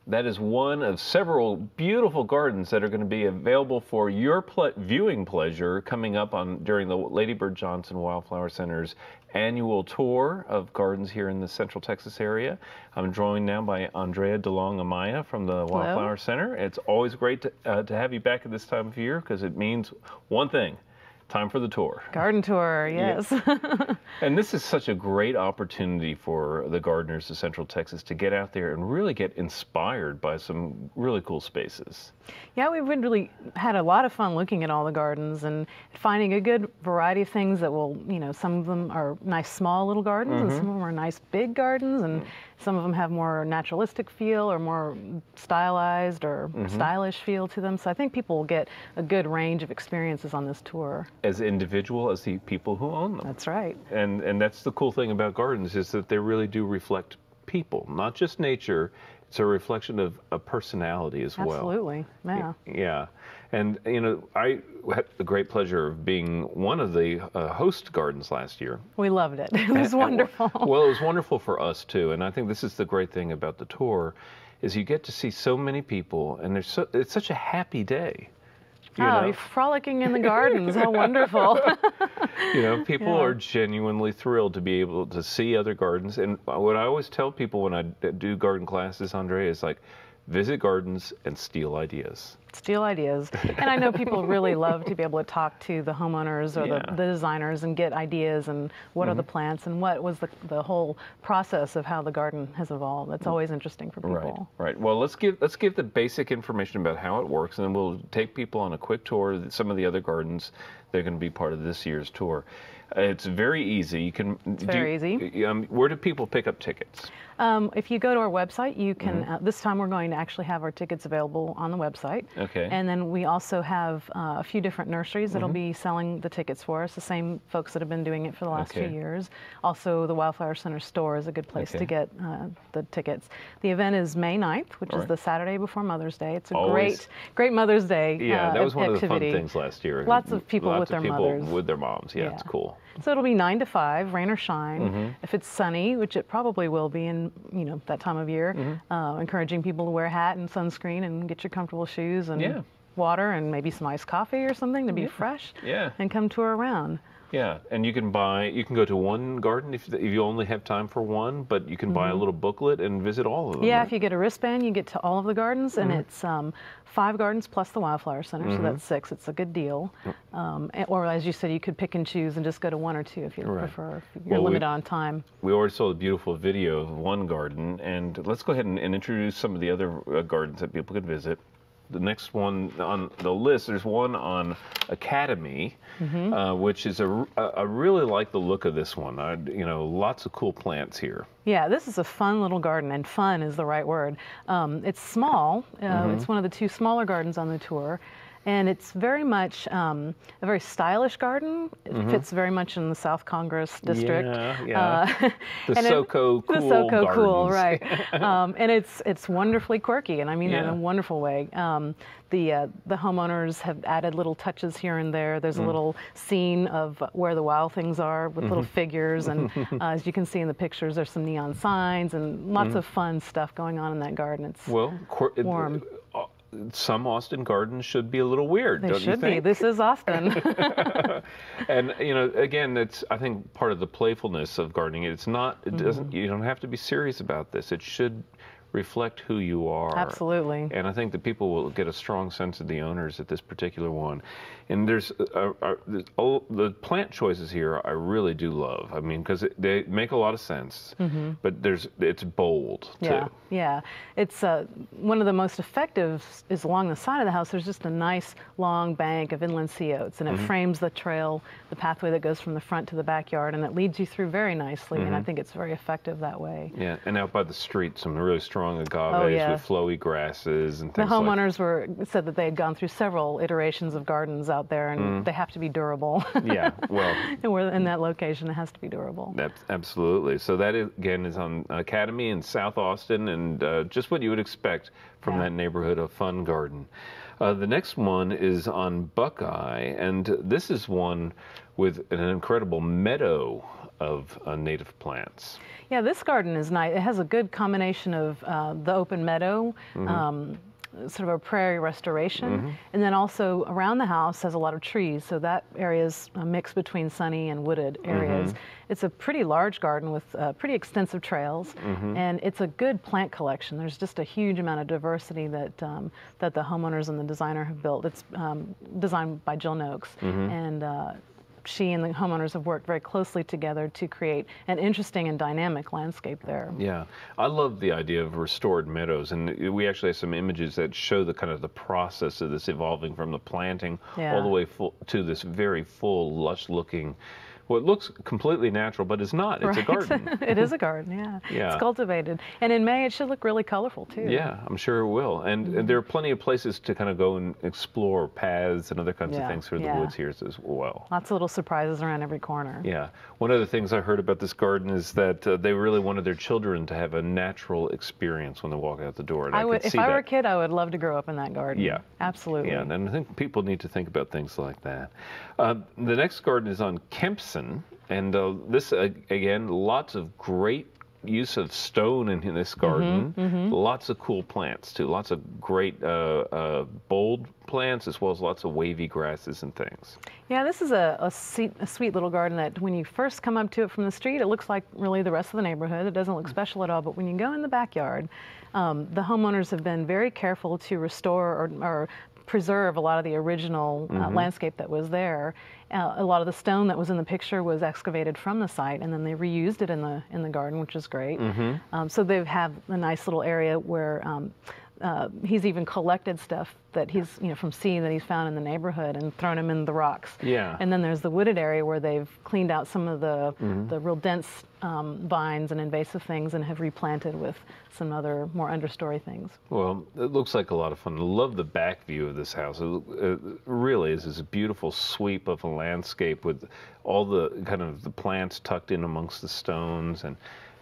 That is one of several beautiful gardens that are going to be available for your viewing pleasure coming up during the Lady Bird Johnson Wildflower Center's annual tour of gardens here in the Central Texas area. I'm joined now by Andrea DeLong-Amaya from the Wildflower Center. It's always great to have you back at this time of year because it means one thing. Time for the tour. Garden tour, yes. Yeah. And this is such a great opportunity for the gardeners of Central Texas to get out there and really get inspired by some really cool spaces. Yeah, we've really had a lot of fun looking at all the gardens and finding a good variety of things that will, some of them are nice small little gardens and some of them are nice big gardens and some of them have more naturalistic feel or more stylized or stylish feel to them. So I think people will get a good range of experiences on this tour. As individual as the people who own them. That's right. And that's the cool thing about gardens is that they really do reflect people, not just nature. It's a reflection of a personality as well. Absolutely, yeah. Yeah, and I had the great pleasure of being one of the host gardens last year. We loved it. It was wonderful. Well, it was wonderful for us too, and I think this is the great thing about the tour, is you get to see so many people, and it's such a happy day. You're frolicking in the gardens. How wonderful. People are genuinely thrilled to be able to see other gardens. And what I always tell people when I do garden classes, Andre, is like, visit gardens and steal ideas. Steal ideas. And I know people really love to be able to talk to the homeowners or the designers and get ideas and what are the plants and what was the whole process of how the garden has evolved. That's always interesting for people. Right. Well, let's give the basic information about how it works, and then we'll take people on a quick tour of some of the other gardens that are going to be part of this year's tour. It's very easy. It's very easy. Where do people pick up tickets? If you go to our website, you can, this time we're going to actually have our tickets available on the website. Okay. And then we also have a few different nurseries that'll be selling the tickets for us, the same folks that have been doing it for the last few years. Also, the Wildflower Center store is a good place to get the tickets. The event is May 9th, which is the Saturday before Mother's Day. It's a great Mother's Day activity. Yeah, that was one of the fun things last year. Lots of people with their mothers. With their moms, yeah, it's cool. So it'll be 9 to 5, rain or shine. If it's sunny, which it probably will be in that time of year, encouraging people to wear a hat and sunscreen and get your comfortable shoes and water and maybe some iced coffee or something to be fresh and come tour around. Yeah, and you can go to one garden if you only have time for one, but you can buy a little booklet and visit all of them. Yeah, if you get a wristband, you get to all of the gardens, and it's 5 gardens plus the Wildflower Center, so that's 6. It's a good deal. Or as you said, you could pick and choose and just go to 1 or 2 if you prefer. If you're limited on time. We already saw a beautiful video of one garden, and let's go ahead and introduce some of the other gardens that people could visit. The next one on the list, there's one on Academy, which is I really like the look of this one. Lots of cool plants here. Yeah, this is a fun little garden, and fun is the right word. It's small. It's one of the 2 smaller gardens on the tour. And it's very much a very stylish garden. It fits very much in the South Congress district. Yeah. The SoCo cool. The SoCo gardens. cool, right? And it's wonderfully quirky, and I mean that in a wonderful way. The homeowners have added little touches here and there. There's a little scene of where the wild things are with little figures, and as you can see in the pictures, there's some neon signs and lots of fun stuff going on in that garden. It's warm. Some Austin gardens should be a little weird, don't you think? They should be. This is Austin. And again, that's I think part of the playfulness of gardening. It's not. It doesn't. You don't have to be serious about this. It should reflect who you are. Absolutely. And I think that people will get a strong sense of the owners at this particular one. And there's the plant choices here I really do love. I mean, because they make a lot of sense, but it's bold too. Yeah. It's one of the most effective is along the side of the house. There's just a nice long bank of inland sea oats, and it frames the trail, the pathway that goes from the front to the backyard, and it leads you through very nicely. And I think it's very effective that way. Yeah, and out by the street, some really strong agaves with flowy grasses and things. The homeowners said that they had gone through several iterations of gardens out there, and they have to be durable. Yeah, well. And we're in that location, it has to be durable. That's absolutely. So that, again, is on Academy in South Austin, and just what you would expect from that neighborhood of fun garden. The next one is on Buckeye, and this is one with an incredible meadow of native plants. Yeah, this garden is nice. It has a good combination of the open meadow, sort of a prairie restoration, and then also around the house has a lot of trees, so that area is a mix between sunny and wooded areas. It's a pretty large garden with pretty extensive trails, and it's a good plant collection. There's just a huge amount of diversity that that the homeowners and the designer have built. It's designed by Jill Noakes, and she and the homeowners have worked very closely together to create an interesting and dynamic landscape there. Yeah, I love the idea of restored meadows, and we actually have some images that show the kind of the process of this evolving from the planting all the way to this very full, lush-looking. Well, it looks completely natural, but it's not. It's a garden. It is a garden, yeah. It's cultivated. And in May, it should look really colorful, too. Yeah, I'm sure it will. And there are plenty of places to kind of go and explore paths and other kinds of things through the woods here as well. Lots of little surprises around every corner. Yeah. One of the things I heard about this garden is that they really wanted their children to have a natural experience when they walk out the door. And if I were a kid, I would love to grow up in that garden. Yeah. Absolutely. Yeah, and I think people need to think about things like that. The next garden is on Kempson. And this, again, lots of great use of stone in this garden. Lots of cool plants, too. Lots of great bold plants, as well as lots of wavy grasses and things. Yeah, this is a sweet little garden that when you first come up to it from the street, it looks like really the rest of the neighborhood. It doesn't look special at all. But when you go in the backyard, the homeowners have been very careful to restore or preserve a lot of the original landscape that was there. A lot of the stone that was in the picture was excavated from the site, and then they reused it in the garden, which is great. So they have a nice little area where he's even collected stuff that he's, from seed that he's found in the neighborhood and thrown them in the rocks. Yeah. And then there's the wooded area where they've cleaned out some of the real dense vines and invasive things and have replanted with some other more understory things. Well, it looks like a lot of fun. I love the back view of this house. It really is this beautiful sweep of a landscape with all the kind of the plants tucked in amongst the stones, and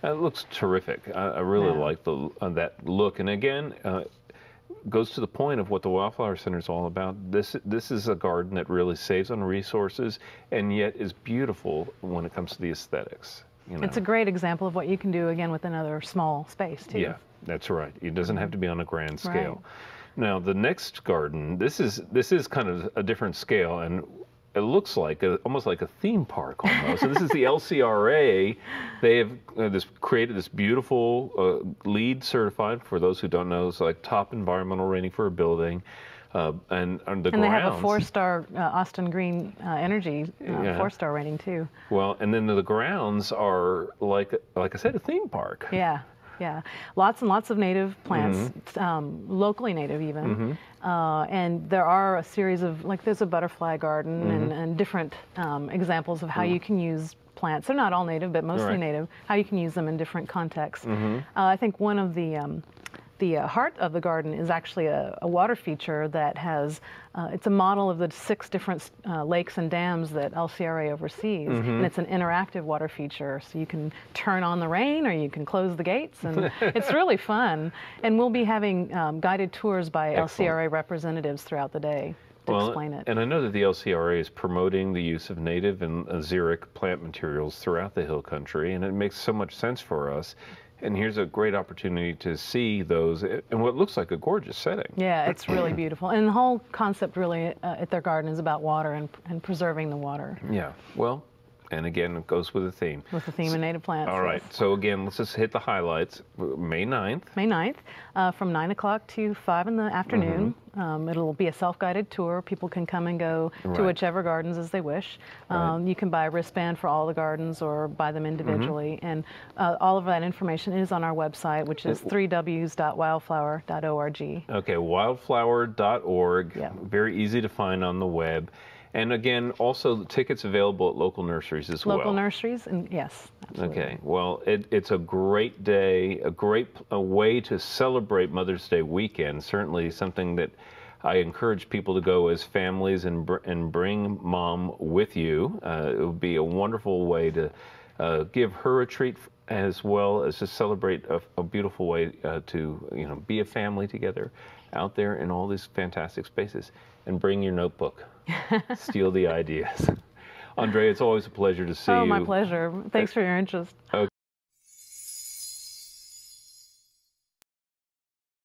it looks terrific. I really like that look. And again, goes to the point of what the Wildflower Center is all about. This is a garden that really saves on resources and yet is beautiful when it comes to the aesthetics. It's a great example of what you can do, again, with another small space, too. Yeah, that's right. It doesn't have to be on a grand scale. Now, the next garden, this is kind of a different scale, and it looks like almost like a theme park almost. So this is the LCRA. They have created this beautiful LEED certified, for those who don't know, it's like top environmental rating for a building. And the grounds. They have a 4-star Austin Green Energy 4-star rating too. Well, and then the grounds are like I said, a theme park. Yeah, lots and lots of native plants, locally native even. And there are a series of, there's a butterfly garden and different examples of how you can use plants. They're not all native, but mostly native, how you can use them in different contexts. I think one of the heart of the garden is actually a water feature that has, it's a model of the 6 different lakes and dams that LCRA oversees. And it's an interactive water feature, so you can turn on the rain or you can close the gates, and it's really fun. And we'll be having guided tours by LCRA representatives throughout the day to explain it. And I know that the LCRA is promoting the use of native and xeric plant materials throughout the hill country, and it makes so much sense for us. And here's a great opportunity to see those in what looks like a gorgeous setting. Yeah, it's really beautiful. And the whole concept really at their garden is about water and preserving the water. Yeah, well, and again, it goes with the theme. With the theme of native plants. All right, so again, let's just hit the highlights. May 9th. May 9th, from 9 o'clock to 5 in the afternoon. It'll be a self-guided tour. People can come and go to whichever gardens as they wish. You can buy a wristband for all the gardens or buy them individually. And all of that information is on our website, which is 3ws.wildflower.org. Okay, wildflower.org. Yeah. Very easy to find on the web. And again, also the tickets available at local nurseries as well. Local nurseries, and yes, absolutely. Okay, well, it's a great day, a way to celebrate Mother's Day weekend. Certainly something that I encourage people to go as families and bring Mom with you. It would be a wonderful way to give her a treat, as well as to celebrate a beautiful way to be a family together out there in all these fantastic spaces. And bring your notebook. Steal the ideas. Andrea, it's always a pleasure to see you. Oh, my pleasure. Thanks for your interest. Okay.